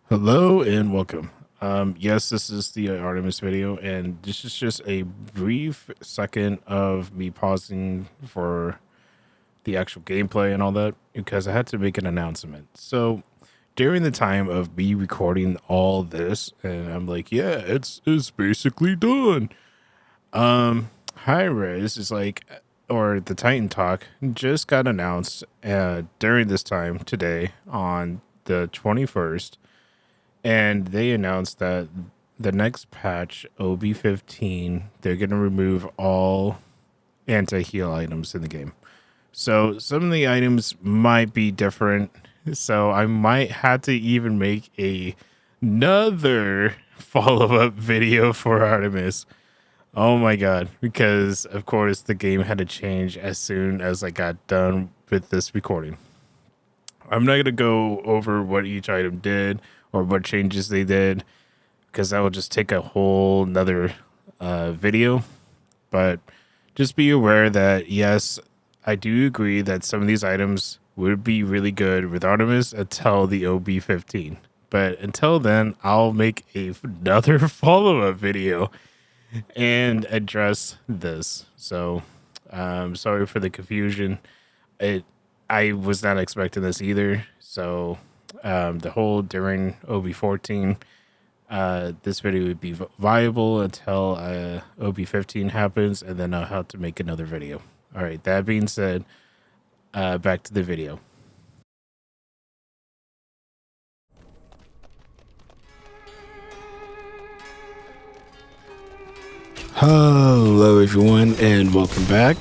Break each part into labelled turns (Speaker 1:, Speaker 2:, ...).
Speaker 1: Hello and welcome. Yes, this is the Artemis video, and this is just a brief second of me pausing for the actual gameplay and all that because I had to make an announcement. So during the time of me recording all this, and I'm like, yeah, it's basically done. High Res is like, or the Titan Talk just got announced during this time today on the 21st, and they announced that the next patch, Ob15, they're going to remove all anti-heal items in the game. So some of the items might be different. So I might have to even make another follow-up video for Artemis. Oh my god, because of course the game had to change as soon as I got done with this recording. I'm not going to go over what each item did or what changes they did because that will just take a whole nother video. But just be aware that, yes, I do agree that some of these items would be really good with Artemis until the Ob15. But until then, I'll make another follow-up video and address this. So sorry for the confusion. I was not expecting this either. So the whole during Ob14, this video would be viable until Ob15 happens, and then I'll have to make another video. All right, that being said, back to the video. Hello everyone and welcome back.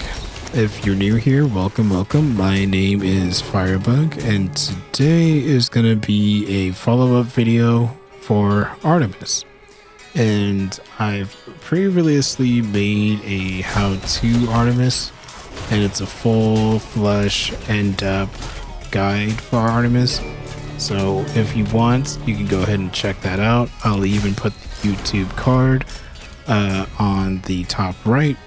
Speaker 1: If you're new here, welcome. My name is Firebug, and today is going to be a follow-up video for Artemis. And I've previously made a how-to Artemis, and it's a full flesh and depth guide for Artemis. So if you want, you can go ahead and check that out. I'll even put the YouTube card on the top right,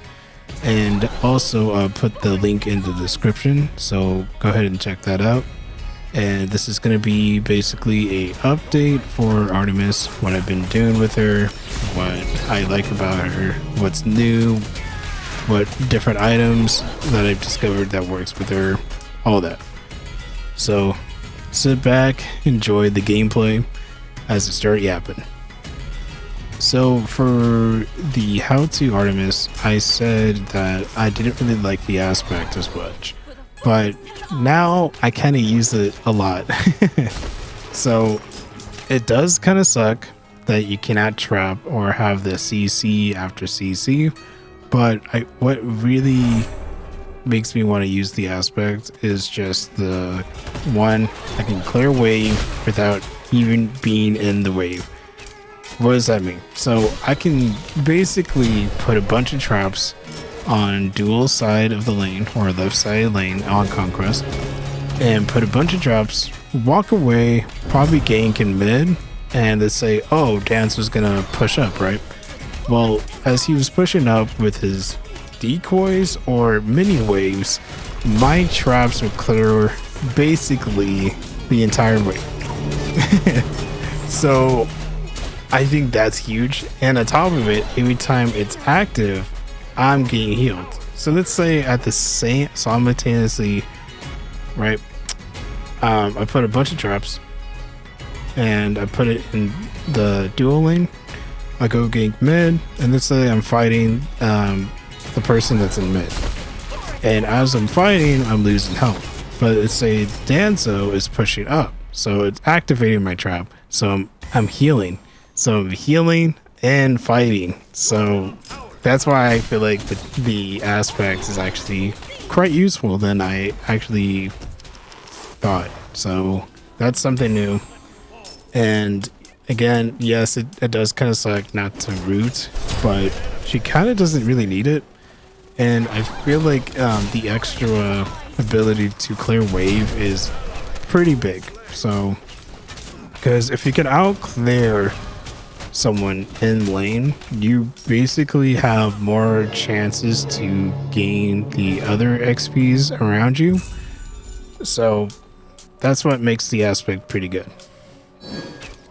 Speaker 1: and also put the link in the description, so go ahead and check that out. And this is going to be basically a update for Artemis, what I've been doing with her, what I like about her, what's new, what different items that I've discovered that works with her, all that. So sit back, enjoy the gameplay as I start yapping. So for the how to Artemis, I said that I didn't really like the aspect as much, but now I kind of use it a lot. So it does kind of suck that you cannot trap or have the CC after CC, but what really makes me want to use the aspect is just the one, I can clear wave without even being in the wave. What does that mean? So I can basically put a bunch of traps on dual side of the lane or left side lane on Conquest, and put a bunch of traps, walk away, probably gank in mid, and they say, oh, Dance was gonna push up, right? Well, as he was pushing up with his decoys or mini waves, my traps would clear basically the entire wave. So I think that's huge, and on top of it, every time it's active, I'm getting healed. So let's say at the same simultaneously, right? I put a bunch of traps, and I put it in the dual lane. I go gank mid, and let's say I'm fighting the person that's in mid, and as I'm fighting, I'm losing health. But let's say Danzo is pushing up, so it's activating my trap, so I'm healing. So I'm healing and fighting. So that's why I feel like the aspects is actually quite useful than I actually thought. So that's something new. And again, yes, it does kind of suck not to root, but she kind of doesn't really need it. And I feel like the extra ability to clear wave is pretty big. So, because if you can out clear someone in lane, you basically have more chances to gain the other XPs around you. So that's what makes the aspect pretty good.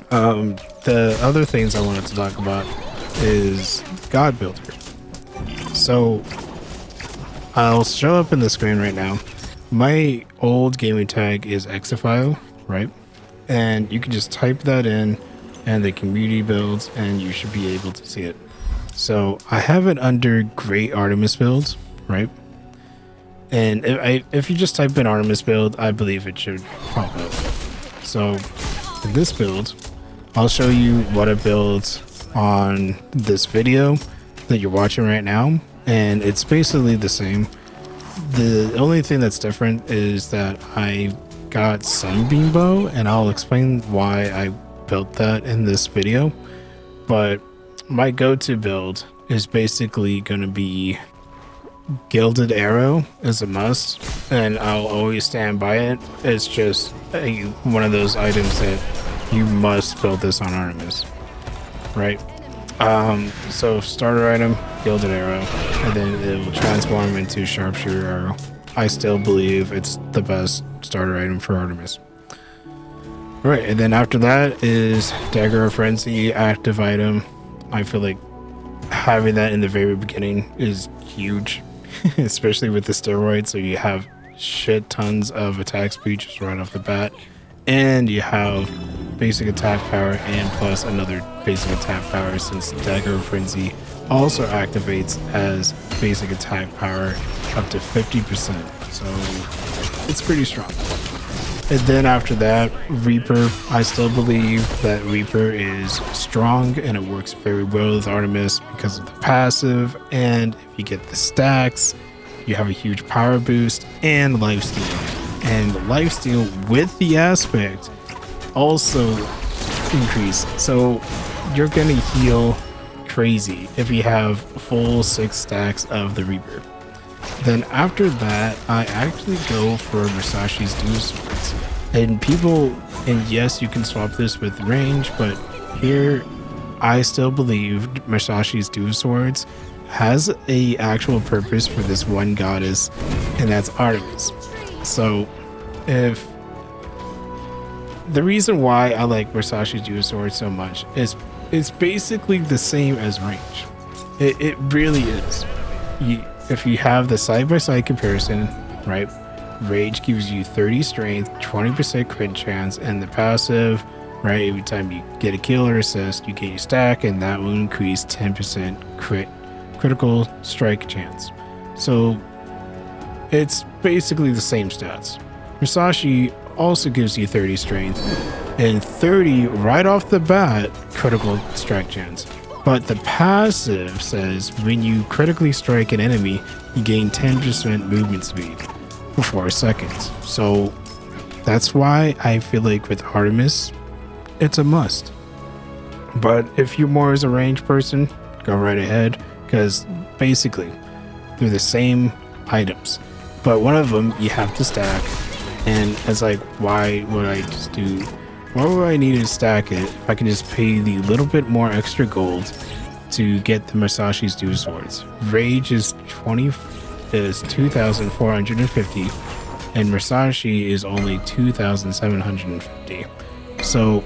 Speaker 1: The other things I wanted to talk about is God Builder. So I'll show up in the screen right now. My old gaming tag is Exafile, right? And you can just type that in and the community builds and you should be able to see it. So I have it under Great Artemis builds, right? And if you just type in Artemis build, I believe it should pop up. So in this build, I'll show you what it builds on this video that you're watching right now. And it's basically the same. The only thing that's different is that I got Sunbeam Bow, and I'll explain why I built that in this video. But my go-to build is basically going to be Gilded Arrow is a must, and I'll always stand by it. It's just one of those items that you must build this on Artemis, right? So starter item, Gilded Arrow, and then it will transform into Sharpshooter Arrow. I still believe it's the best starter item for Artemis. Right, and then after that is Dagger of Frenzy, active item. I feel like having that in the very beginning is huge, especially with the steroids. So you have shit tons of attack speed just right off the bat, and you have basic attack power and plus another basic attack power, since Dagger of Frenzy also activates as basic attack power up to 50%. So it's pretty strong. And then after that, Reaper. I still believe that Reaper is strong and it works very well with Artemis because of the passive, and if you get the stacks, you have a huge power boost and lifesteal. And lifesteal with the aspect also increase, so you're gonna heal crazy if you have full 6 stacks of the Reaper. Then after that, I actually go for Musashi's Dual Swords. And yes, you can swap this with range, but here I still believe Musashi's Dual Swords has a actual purpose for this one goddess, and that's Artemis. So if the reason why I like Musashi's Dual Swords so much is it's basically the same as range. It really is. If you have the side-by-side comparison, right? Rage gives you 30 strength, 20% crit chance, and the passive, right? Every time you get a kill or assist, you get your stack, and that will increase 10% critical strike chance. So it's basically the same stats. Musashi also gives you 30 strength and 30 right off the bat critical strike chance. But the passive says when you critically strike an enemy, you gain 10% movement speed for 4 seconds. So that's why I feel like with Artemis, it's a must. But if you're more as a range person, go right ahead, because basically they're the same items. But one of them you have to stack, and it's like, why would I need to stack it if I can just pay the little bit more extra gold to get the Musashi's Dual Swords? Rage is 2,450 and Musashi is only 2,750. So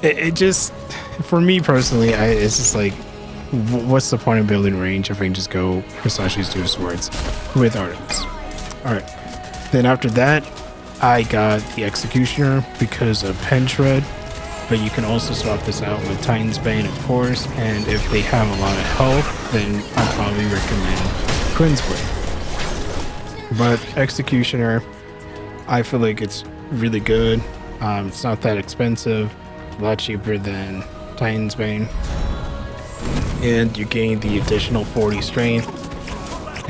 Speaker 1: it just, for me personally, it's just like, what's the point of building range if I can just go Musashi's Dual Swords with Artemis? Alright, then after that I got the Executioner because of Pen Shred, but you can also swap this out with Titan's Bane, of course, and if they have a lot of health, then I'd probably recommend Quinn's Blade. But Executioner, I feel like it's really good. It's not that expensive, a lot cheaper than Titan's Bane, and you gain the additional 40 strength,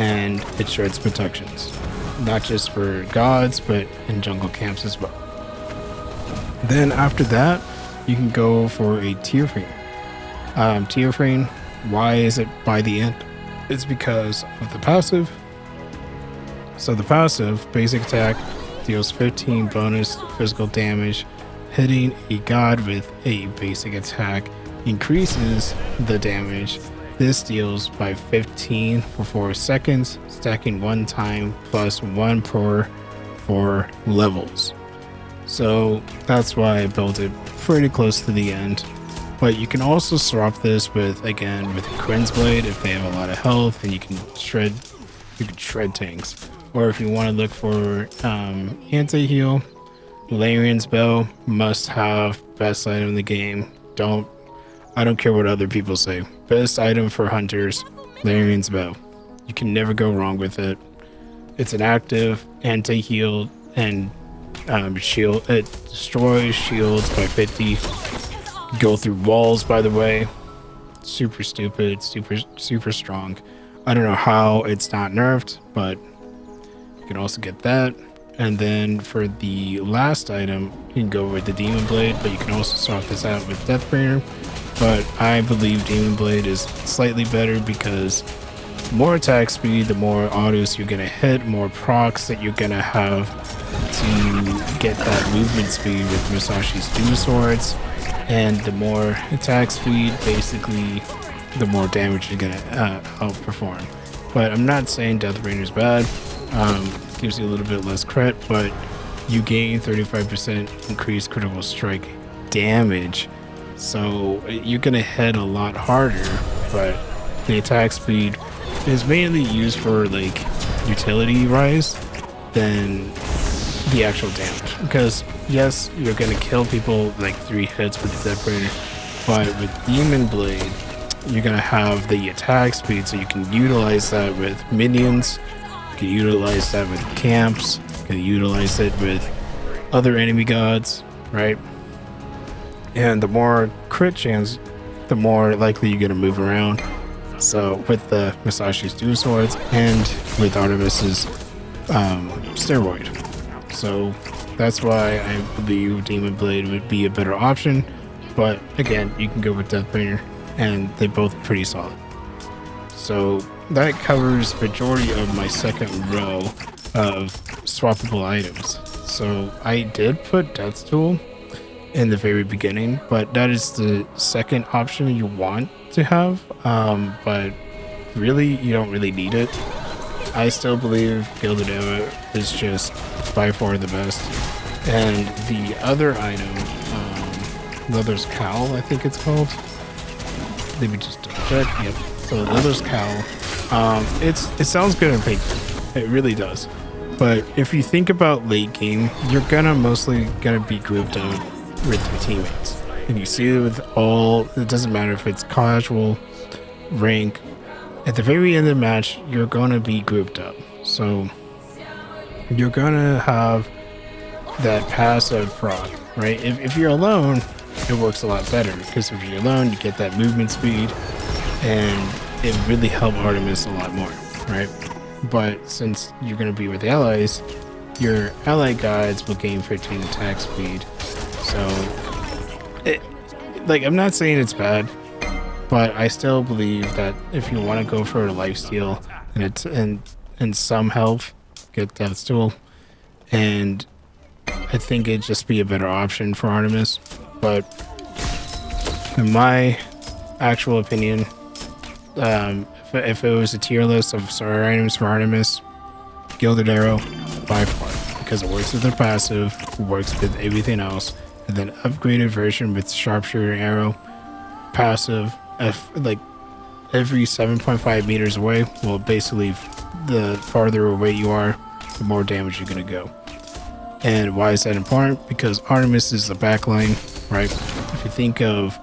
Speaker 1: and it shreds protections, not just for gods, but in jungle camps as well. Then after that, you can go for a Tearframe. Tearframe, why is it by the end? It's because of the passive. So the passive, basic attack, deals 15 bonus physical damage. Hitting a god with a basic attack increases the damage. This deals by 15 for 4 seconds, stacking 1 time plus 1 per 4 levels. So that's why I built it pretty close to the end. But you can also swap this with, again, with Quinn's Blade if they have a lot of health, and you can shred tanks. Or if you want to look for anti-heal, Larian's Bow, must have, best item in the game. I don't care what other people say. Best item for hunters, Larian's Bow. You can never go wrong with it. It's an active anti-heal and shield. It destroys shields by 50. Go through walls, by the way. Super stupid, super strong. I don't know how it's not nerfed, but you can also get that. And then for the last item, you can go with the Demon Blade, but you can also swap this out with Deathbringer. But I believe Demon Blade is slightly better because more attack speed, the more autos you're gonna hit, more procs that you're gonna have to get that movement speed with Musashi's Dual Swords, and the more attack speed, basically, the more damage you're gonna outperform. But I'm not saying Deathbringer is bad. Gives you a little bit less crit, but you gain 35% increased critical strike damage, so you're gonna hit a lot harder. But the attack speed is mainly used for like utility rise than the actual damage, because yes, you're gonna kill people like 3 hits with the Deathbringer, but with Demon Blade you're gonna have the attack speed, so you can utilize that with minions. You can utilize that with camps. You can utilize it with other enemy gods, right? And the more crit chance, the more likely you're gonna move around. So with the Musashi's Dual Swords and with Artemis's steroid. So that's why I believe Demon Blade would be a better option. But again, you can go with Deathbringer, and they're both pretty solid. So that covers majority of my second row of swappable items. So I did put Death's Tool in the very beginning, but that is the second option you want to have. But really, you don't really need it. I still believe Gilded Arrow is just by far the best. And the other item, Leather's Cowl, I think it's called. Let me just double check. Yep. So Leather's Cowl. It sounds good in paper. It really does. But if you think about late game, you're mostly gonna be grouped up with your teammates. And you see it with it doesn't matter if it's casual, rank. At the very end of the match, you're gonna be grouped up. So you're gonna have that passive proc, right? If you're alone, it works a lot better, because if you're alone, you get that movement speed, and it really helps Artemis a lot more, right? But since you're going to be with allies, your ally guides will gain 15 attack speed. So, I'm not saying it's bad, but I still believe that if you want to go for a lifesteal and some health, get Death's Tool, and I think it'd just be a better option for Artemis. But in my actual opinion, if it was a tier list of starter items for Artemis, Gilded Arrow by far, because it works with their passive, works with everything else, and then upgraded version with Sharpshooter Arrow passive, like every 7.5 meters away. Well, basically, the farther away you are, the more damage you're gonna go. And why is that important? Because Artemis is the backline, right? If you think of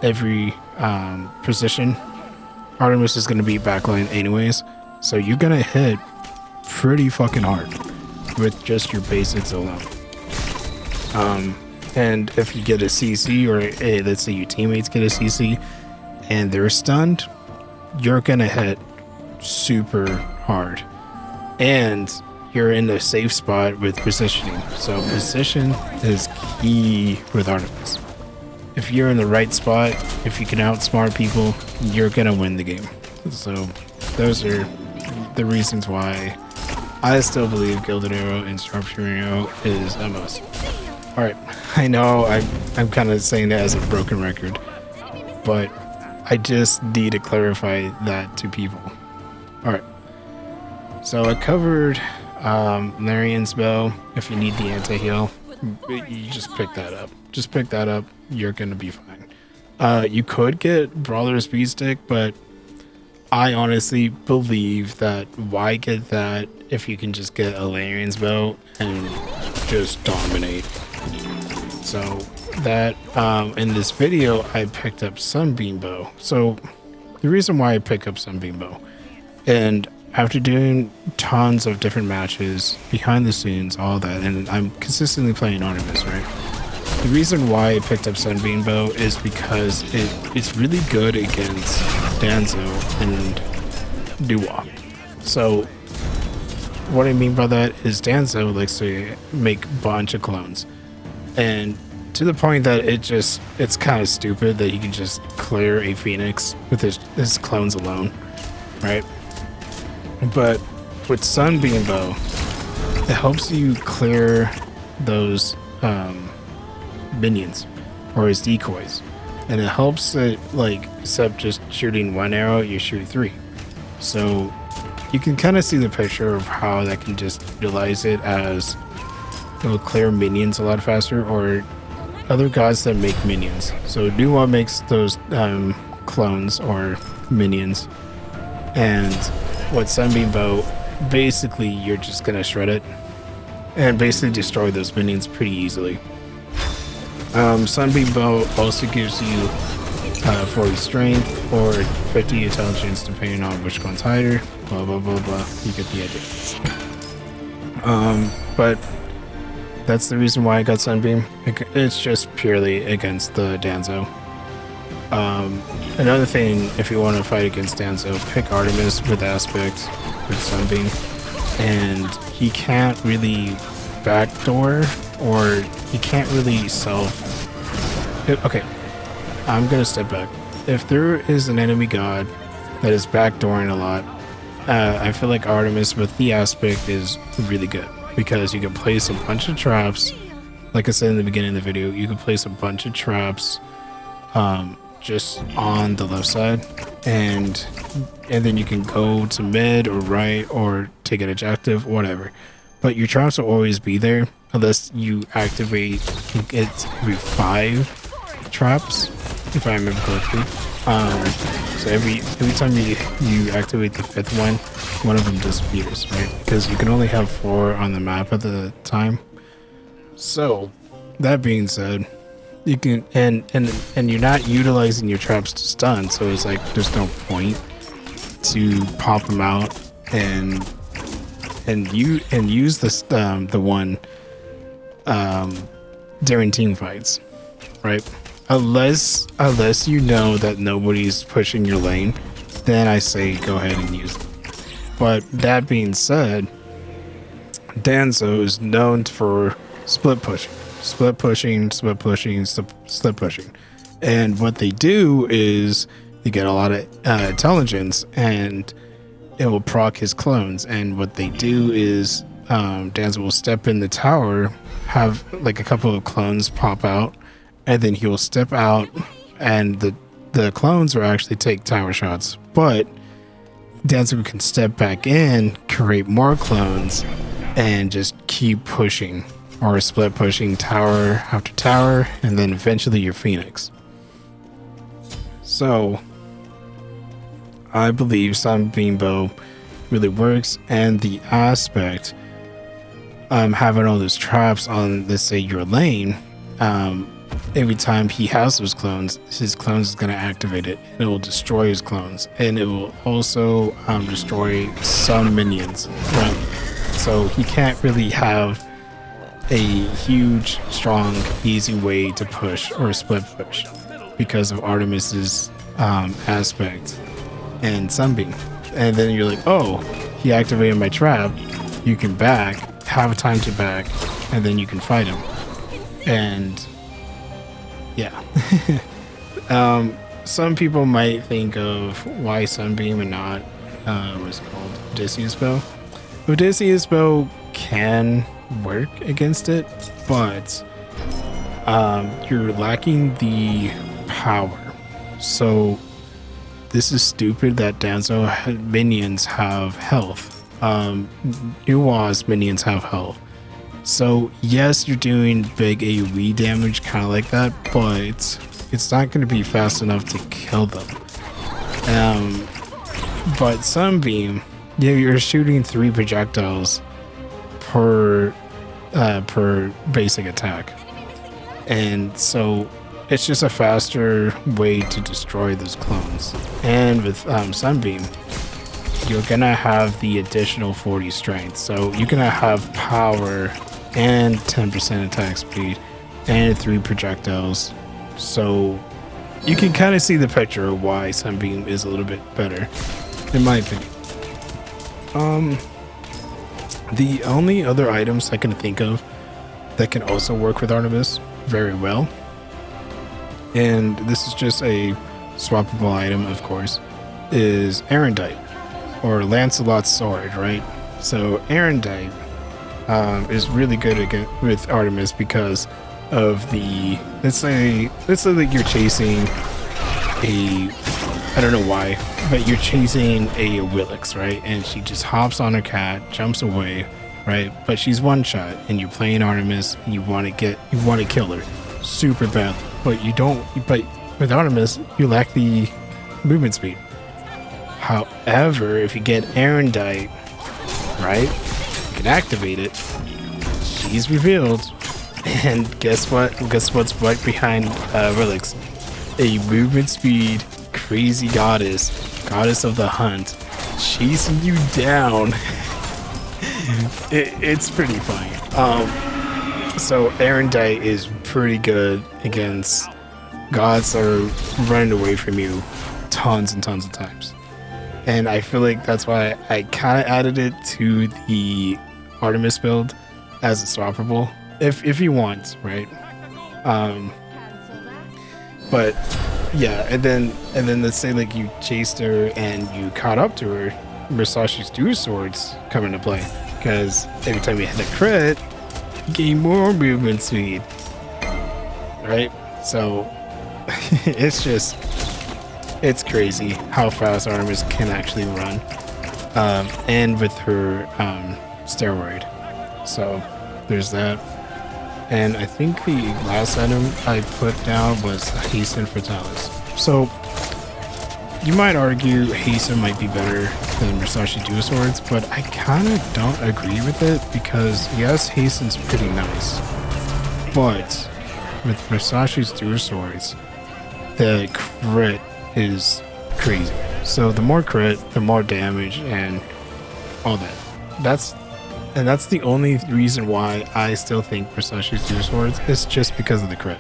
Speaker 1: every position, Artemis is going to be backline anyways. So you're going to hit pretty fucking hard with just your basics alone. And if you get a CC, or let's say your teammates get a CC and they're stunned, you're going to hit super hard. And you're in a safe spot with positioning. So position is key with Artemis. If you're in the right spot, if you can outsmart people, you're gonna win the game. So those are the reasons why I still believe Gilded Arrow and Sharpshooter Arrow is a must. Alright, I know I'm kind of saying that as a broken record, but I just need to clarify that to people. Alright, so I covered Larian's Bow if you need the anti-heal. you just pick that up. Just pick that up. You're gonna be fine. You could get Brawler's Speed Stick, but I honestly believe that why get that if you can just get a Larian's Bow and just dominate. So that in this video I picked up Sunbeam Bow. So the reason why I pick up Sunbeam Bow, and after doing tons of different matches behind the scenes, all that, and I'm consistently playing Artemis, right? The reason why I picked up Sunbeam Bow is because it's really good against Danzo and Doo-Wop. So what I mean by that is Danzo likes to make a bunch of clones, and to the point that it's kind of stupid that he can just clear a Phoenix with his clones alone, right? But with Sunbeam Bow, it helps you clear those minions or his decoys, and it helps it, like, except just shooting one arrow, you shoot 3. So you can kind of see the picture of how that can just utilize it as it will clear minions a lot faster, or other gods that make minions. So Doo-Wop makes those clones or minions, and with Sunbeam Bow, basically you're just gonna shred it and basically destroy those minions pretty easily. Sunbeam Bow also gives you 40 strength or 50 intelligence depending on which one's higher, blah blah blah blah, you get the idea. But that's the reason why I got Sunbeam. It's just purely against the Danzo. Another thing, if you want to fight against Danzo, pick Artemis with Aspect with Sunbeam, and he can't really backdoor, or he can't really okay, I'm gonna step back. If there is an enemy god that is backdooring a lot, I feel like Artemis with the Aspect is really good, because you can place a bunch of traps. Like I said in the beginning of the video, you can place a bunch of traps just on the left side, and then you can go to mid or right or take an objective, whatever. But your traps will always be there unless you activate, I think it's every 5 traps, if I remember correctly. So every time you activate the 5th one of them disappears, right? Because you can only have 4 on the map at the time. So that being said, you can and you're not utilizing your traps to stun, so it's like there's no point to pop them out and use this the one during team fights, right? Unless you know that nobody's pushing your lane, then I say go ahead and use it. But that being said, Danzo is known for split pushing. And what they do is they get a lot of intelligence, and it will proc his clones. And what they do is Danzo will step in the tower, have like a couple of clones pop out, and then he will step out, and the clones will actually take tower shots. But Danzo can step back in, create more clones, and just keep pushing, or split pushing tower after tower, and then eventually your Phoenix. So I believe Sunbeam Bow really works, and the Aspect, having all those traps on, let's say, your lane, every time he has those clones, his clones is going to activate it. It will destroy his clones, and it will also destroy some minions, right? So he can't really have a huge, strong, easy way to push or split push because of Artemis's Aspect and Sunbeam. And then you're like, oh, he activated my trap. You can back, have time to back, and then you can fight him. And yeah. Some people might think of why Sunbeam and not what's it called, Odysseus Bow. Odysseus Bow can work against it, but you're lacking the power. So this is stupid that Danzo minions have health. Nua's minions have health. So yes, you're doing big AoE damage, kind of like that, but it's not going to be fast enough to kill them. But Sunbeam, you're shooting 3 projectiles per basic attack, and so it's just a faster way to destroy those clones. And with Sunbeam, you're gonna have the additional 40 strength, so you're gonna have power and 10% attack speed and 3 projectiles. So you can kind of see the picture of why Sunbeam is a little bit better, in my opinion. The only other items I can think of that can also work with Artemis very well, and this is just a swappable item, of course, is Erendite, or Lancelot's sword, right? So Erendite is really good with Artemis because of the, let's say that you're chasing I don't know why, but you're chasing a Willix, right? And she just hops on her cat, jumps away, right? But she's one shot, and you're playing Artemis, and you want to kill her super bad, but you don't. But with Artemis, you lack the movement speed. However, if you get Erendite, right, you can activate it. She's revealed, and guess what? Guess what's right behind Willix? A movement speed crazy goddess of the hunt, chasing you down. It's pretty funny. So Erendite is pretty good against gods that are running away from you tons and tons of times. And I feel like that's why I kind of added it to the Artemis build as a swappable, if you want, right? But yeah, and then let's say like you chased her and you caught up to her, Musashi's dual swords come into play, because every time you hit a crit, you gain more movement speed, right? So it's crazy how fast Artemis can actually run, and with her steroid. So there's that. And I think the last item I put down was Hasten Fatalis. So you might argue Hasten might be better than Musashi Dual Swords, but I kind of don't agree with it, because yes, Hasten's pretty nice, but with Musashi's Dual Swords, the crit is crazy. So the more crit, the more damage, and all that. That's the only reason why I still think Musashi's Dual Swords is just because of the crit.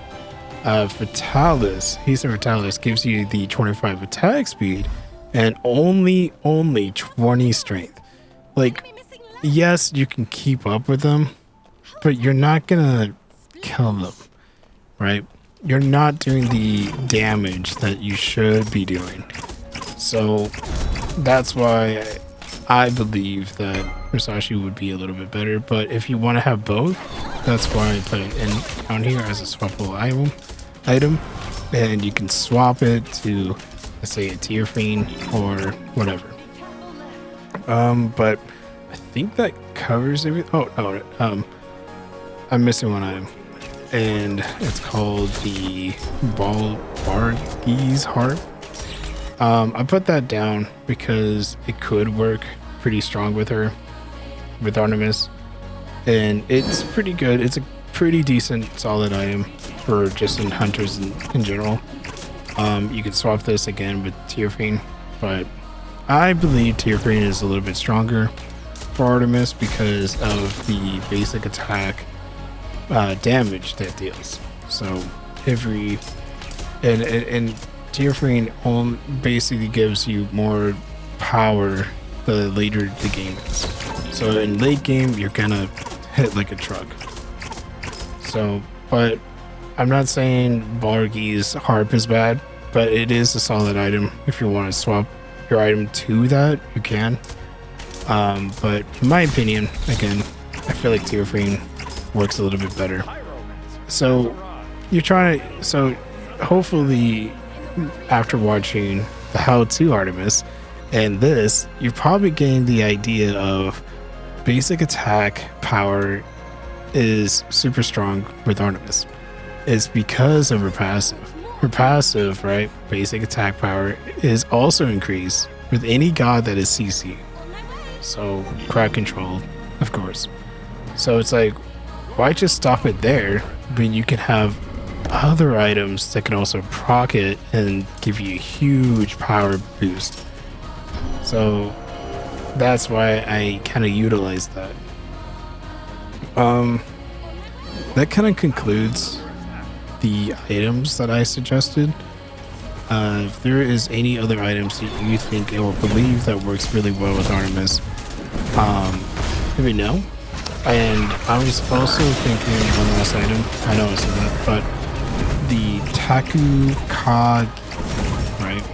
Speaker 1: Fatalis, Hasten Fatalis gives you the 25 attack speed and only 20 strength. Like, yes, you can keep up with them, but you're not gonna kill them, right? You're not doing the damage that you should be doing. So that's why I believe that Musashi would be a little bit better. But if you want to have both, that's why I put it in down here as a swappable item, and you can swap it to, let's say, a tier fiend or whatever. But I think that covers everything. Oh no, I'm missing one item, and it's called the Wildheart harp. I put that down because it could work pretty strong with her, with Artemis, and it's pretty good. It's a pretty decent solid item for just in hunters in general. You can swap this again with Tearfiend, but I believe Tearfiend is a little bit stronger for Artemis because of the basic attack damage that deals. So every and Tearfiend basically gives you more power the later the game is. So in late game, you're gonna hit like a truck. So, but I'm not saying Bargi's harp is bad, but it is a solid item. If you want to swap your item to that, you can. But in my opinion, again, I feel like Tearfiend works a little bit better. So you're trying to, so hopefully after watching the How to Artemis and this, you're probably getting the idea of basic attack, power, is super strong with Artemis is because of her passive. Her passive, right, basic attack power, is also increased with any god that is CC. So crowd control, of course. So it's like, why just stop it there when you can have other items that can also proc it and give you a huge power boost? So that's why I kind of utilize that. That kind of concludes the items that I suggested. If there is any other items that you think or believe that works really well with Artemis, let me know. And I was also thinking one last item. I know I said that, but the Taku Kag, right?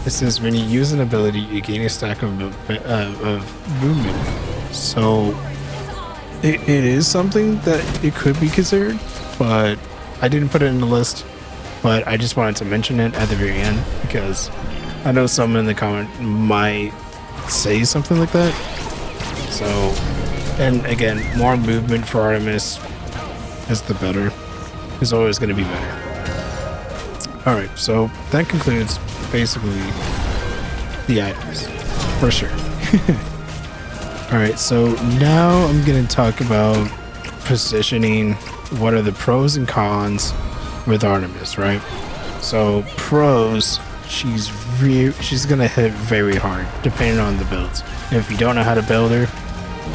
Speaker 1: It says when you use an ability, you gain a stack of movement. So it is something that it could be considered, but I didn't put it in the list. But I just wanted to mention it at the very end because I know someone in the comment might say something like that. So, and again, more movement for Artemis is the better. Is always going to be better. Alright, so that concludes basically the items, for sure. Alright, so now I'm going to talk about positioning. What are the pros and cons with Artemis, right? So pros, she's gonna hit very hard depending on the builds. And if you don't know how to build her,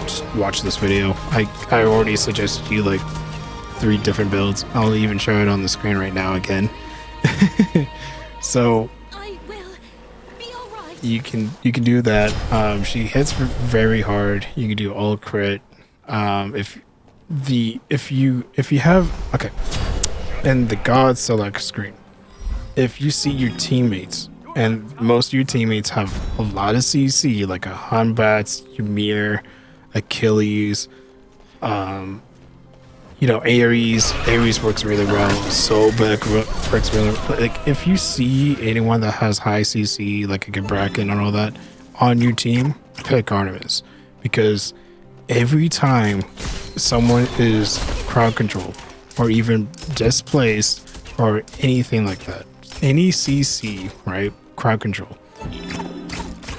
Speaker 1: just watch this video. I already suggested you like 3 different builds. I'll even show it on the screen right now again. So
Speaker 2: I will be all right.
Speaker 1: you can do that. She hits very hard. You can do all crit. If you have, okay, in the god select screen, if you see your teammates, and most of your teammates have a lot of CC, like a Hanbats, Ymir, Achilles, you know, Ares works really well, Sobek works really well. Like, if you see anyone that has high CC, like a Gabrakan and all that, on your team, pick Artemis. Because every time someone is crowd control, or even displaced, or anything like that, any CC, right, crowd control,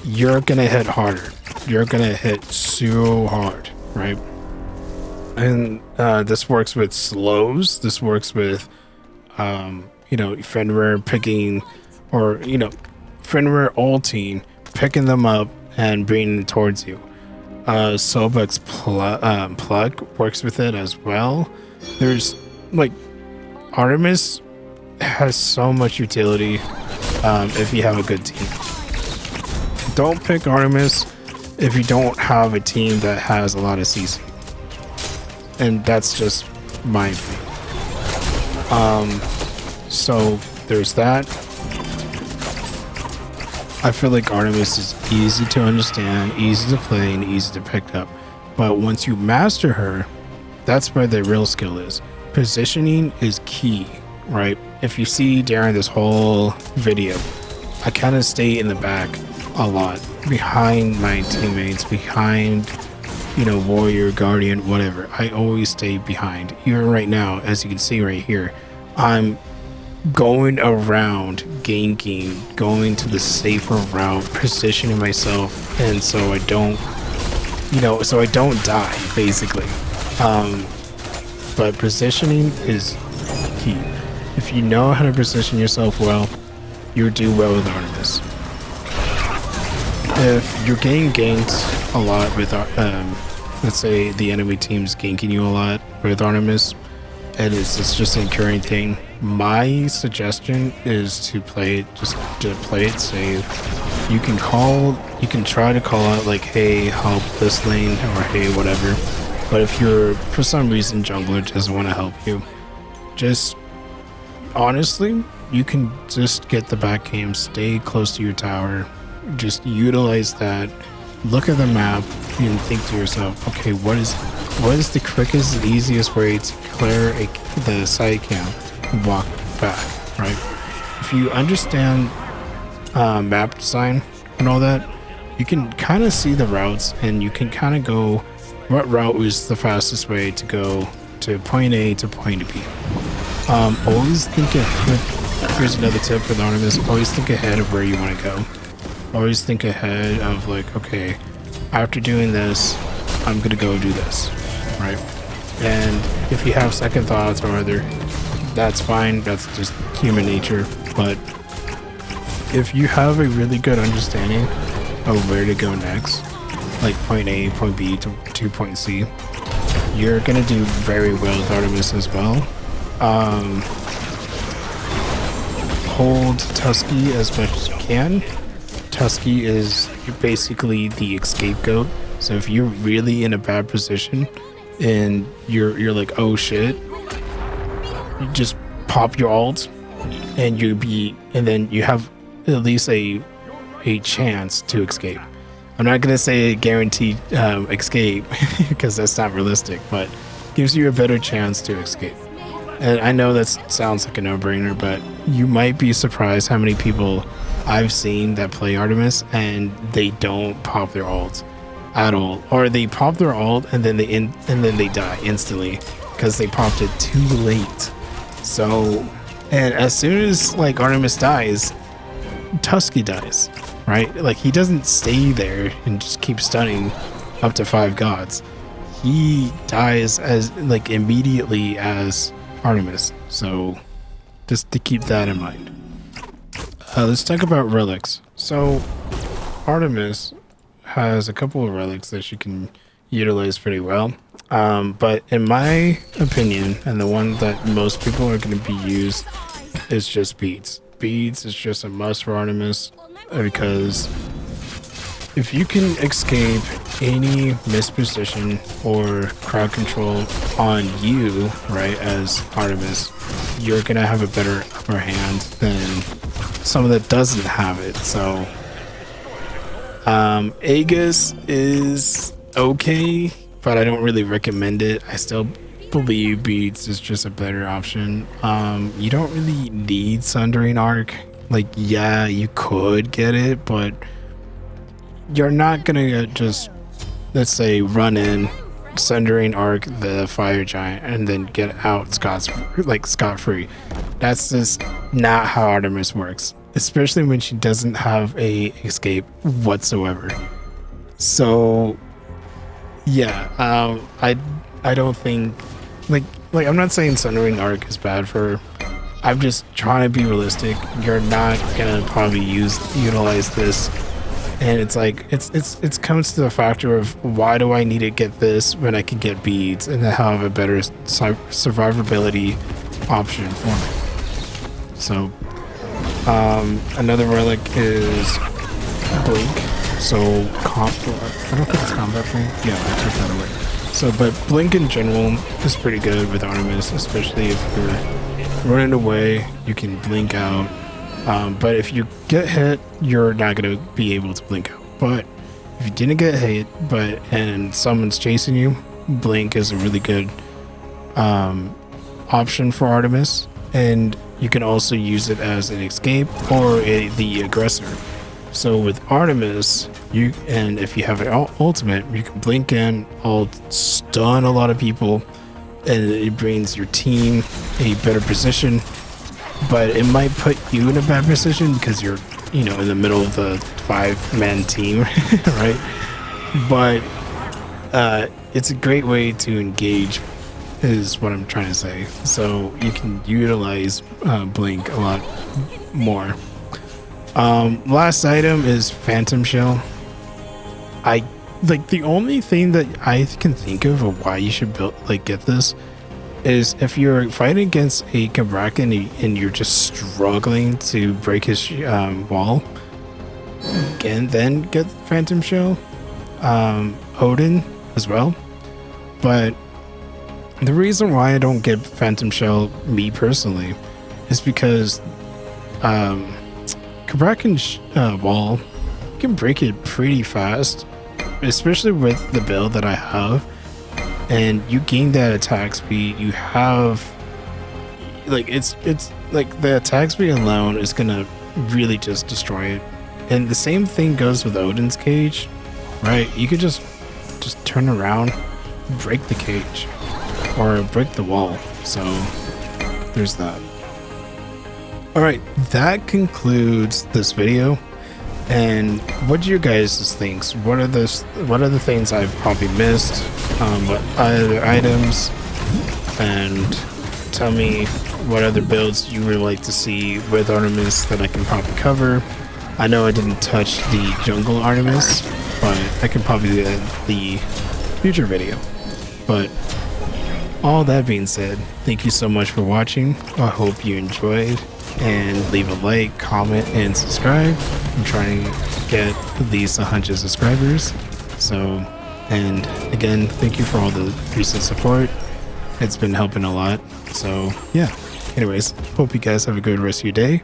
Speaker 1: you're gonna hit harder. You're gonna hit so hard, right? And this works with slows. This works with, you know, Fenrir picking, or, you know, Fenrir ulting, picking them up and bringing them towards you. Sobek's plug works with it as well. There's, like, Artemis has so much utility if you have a good team. Don't pick Artemis if you don't have a team that has a lot of CC. And that's just my opinion. So there's that. I feel like Artemis is easy to understand, easy to play, and easy to pick up. But once you master her, that's where the real skill is. Positioning is key, right? If you see during this whole video, I kind of stay in the back a lot, behind my teammates, behind, you know, warrior, guardian, whatever. I always stay behind. Even right now, as you can see right here, I'm going around, ganking, going to the safer route, positioning myself, and so I don't, you know, so I don't die, basically. But positioning is key. If you know how to position yourself well, you do well with Artemis. If you're getting ganked a lot with, let's say the enemy team's ganking you a lot with Artemis, and it's just an occurring thing, my suggestion is to play it, just to play it safe. You can try to call out like, hey, help this lane, or hey, whatever. But if you're, for some reason, jungler doesn't want to help you, just honestly, you can just get the back game, stay close to your tower, just utilize that, look at the map, and think to yourself, okay, what is the quickest and easiest way to clear the side camp and walk back, right? If you understand map design and all that, you can kind of see the routes, and you can kind of go what route is the fastest way to go to point A to point B. Always think ahead. Here's another tip with Artemis. Always think ahead of where you want to go. Always think ahead of like, okay, after doing this, I'm gonna go do this, right? And if you have second thoughts or other, that's fine. That's just human nature. But if you have a really good understanding of where to go next, like point A, point B to point C, you're gonna do very well with Artemis as well. Hold Tusky as much as you can. Tusky is basically the scapegoat. So if you're really in a bad position and you're like, oh shit, you just pop your ult and then you have at least a chance to escape. I'm not gonna say a guaranteed escape because that's not realistic, but gives you a better chance to escape. And I know that sounds like a no-brainer, but you might be surprised how many people I've seen that play Artemis and they don't pop their ult at all, or they pop their ult and then they die instantly because they popped it too late. So, and as soon as like Artemis dies, Tusky dies, right? Like he doesn't stay there and just keep stunning up to 5 gods. He dies as like immediately as Artemis. So just to keep that in mind. Let's talk about relics. So Artemis has a couple of relics that she can utilize pretty well. But in my opinion, and the one that most people are going to be used, is just beads. Beads is just a must for Artemis because if you can escape any misposition or crowd control on you, right, as Artemis, you're going to have a better upper hand than someone that doesn't have it. So Aegis is okay, but I don't really recommend it. I still believe beads is just a better option. You don't really need Sundering Arc. Like, yeah, you could get it, but you're not gonna just, let's say, run in, Sundering Arc the Fire Giant, and then get out scot-free. That's just not how Artemis works, especially when she doesn't have a escape whatsoever. So yeah, I don't think like I'm not saying Sundering Arc is bad for her. I'm just trying to be realistic. You're not gonna probably utilize this, and it's like it's comes to the factor of why do I need to get this when I can get beads and have a better survivability option for me. So another relic is Blink. So I don't think it's combat blink. Yeah, I took that away. So, but blink in general is pretty good with Artemis, especially if you're running away, you can blink out. But if you get hit, you're not gonna be able to blink out. But if you didn't get hit, and someone's chasing you, blink is a really good option for Artemis, and you can also use it as an escape or the aggressor. So with Artemis, and if you have an ultimate, you can blink in, stun a lot of people, and it brings your team a better position. But it might put you in a bad position because you're, in the middle of the 5-man team, right? But it's a great way to engage, is what I'm trying to say. So you can utilize blink a lot more. Last item is Phantom Shell. The only thing that I can think of why you should get this is if you're fighting against a Kabrakan and you're just struggling to break his wall, and then get Phantom Shell. Odin as well. But the reason why I don't get Phantom Shell, me personally, is because Kabrakan's wall, you can break it pretty fast, especially with the build that I have, and you gain that attack speed. You have it's like the attack speed alone is gonna really just destroy it. And the same thing goes with Odin's cage, right? You could just turn around break the cage or break the wall. So there's that. Alright, that concludes this video. And what do you guys think? What are the things I've probably missed? What other items? And tell me what other builds you would like to see with Artemis that I can probably cover. I know I didn't touch the jungle Artemis, but I can probably do that in the future video. But all that being said, thank you so much for watching. I hope you enjoyed, and leave a like, comment, and subscribe. I'm trying to get at least 100 subscribers. So, and again, thank you for all the recent support. It's been helping a lot. So yeah, anyways, hope you guys have a good rest of your day,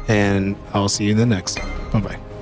Speaker 1: and I'll see you in the next. Bye bye.